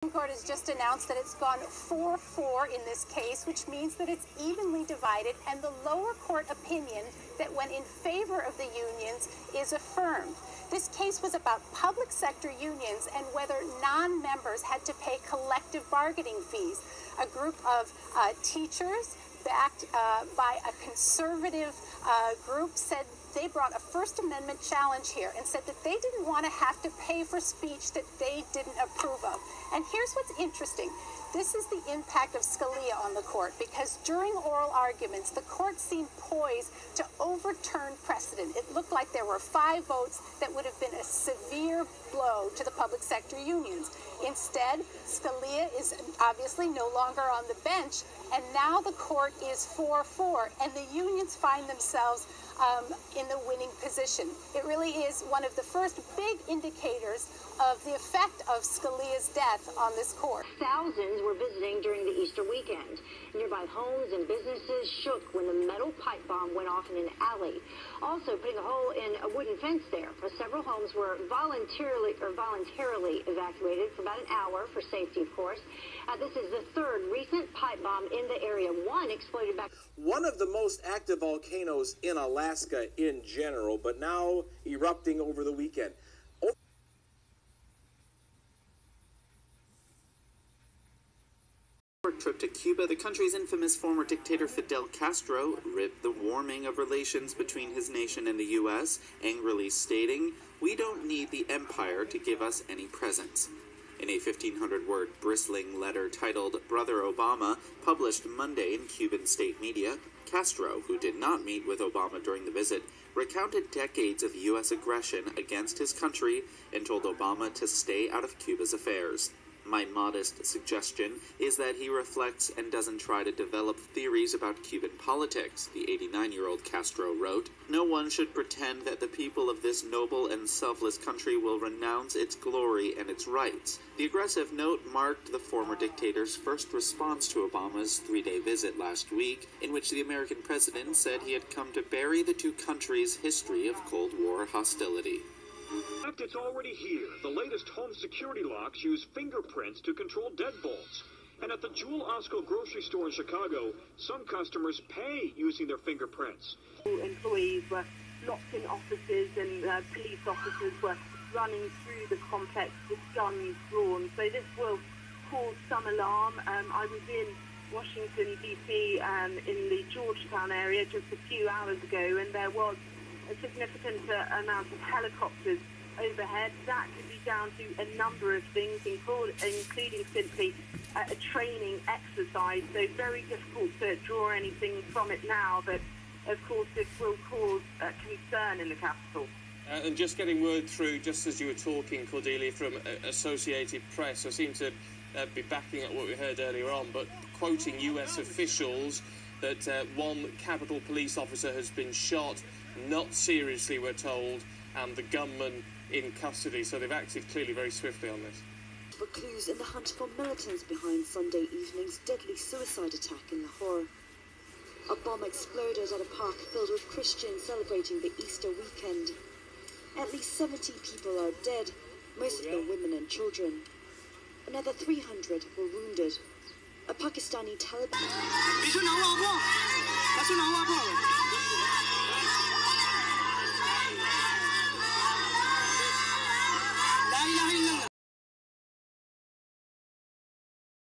Supreme Court has just announced that it's gone 4-4 in this case, which means that it's evenly divided, and the lower court opinion that went in favor of the unions is affirmed. This case was about public sector unions and whether non-members had to pay collective bargaining fees. A group of teachers backed by a conservative group said they brought a First Amendment challenge here and said that they didn't want to have to pay for speech that they didn't approve of. And here's what's interesting. This is the impact of Scalia on the court, because during oral arguments, the court seemed poised to overturn precedent. It looked like there were 5 votes that would have been a severe blow to the public sector unions. Instead, Scalia is obviously no longer on the bench, and now the court is 4-4, and the unions find themselves in the winning position. It really is one of the first big indicators of the effect of Scalia's death on this court. Thousands were visiting during the Easter weekend. Nearby homes and businesses shook when the metal pipe bomb went off in an alley, also putting a hole in a wooden fence there. Several homes were voluntarily evacuated for about an hour for safety, of course. This is the 3rd recent pipe bomb in the area. One exploded back. One of the most active volcanoes in Alaska in general, but now erupting over the weekend. Trip to Cuba, the country's infamous former dictator Fidel Castro ripped the warming of relations between his nation and the U.S., angrily stating, "We don't need the empire to give us any presents." In a 1,500-word bristling letter titled Brother Obama, published Monday in Cuban state media, Castro, who did not meet with Obama during the visit, recounted decades of U.S. aggression against his country and told Obama to stay out of Cuba's affairs. "My modest suggestion is that he reflects and doesn't try to develop theories about Cuban politics," the 89-year-old Castro wrote. "No one should pretend that the people of this noble and selfless country will renounce its glory and its rights." The aggressive note marked the former dictator's first response to Obama's 3-day visit last week, in which the American president said he had come to bury the two countries' history of Cold War hostility. In fact, it's already here. The latest home security locks use fingerprints to control deadbolts. And at the Jewel Osco grocery store in Chicago, some customers pay using their fingerprints. Employees were locked in offices, and police officers were running through the complex with guns drawn. So this will cause some alarm. I was in Washington, D.C., in the Georgetown area just a few hours ago, and there was a significant amount of helicopters overhead. That could be down to a number of things, including simply a training exercise. So very difficult to draw anything from it now, but of course this will cause concern in the capital. And just getting word through, just as you were talking, Cordelia, from Associated Press, I seem to be backing up what we heard earlier on, but quoting US officials that one Capitol police officer has been shot, not seriously, we're told, and the gunman in custody. So they've acted clearly very swiftly on this. For clues in the hunt for militants behind Sunday evening's deadly suicide attack in Lahore. A bomb exploded at a park filled with Christians celebrating the Easter weekend. At least 70 people are dead, most of them women and children. Another 300 were wounded. A Pakistani Taliban...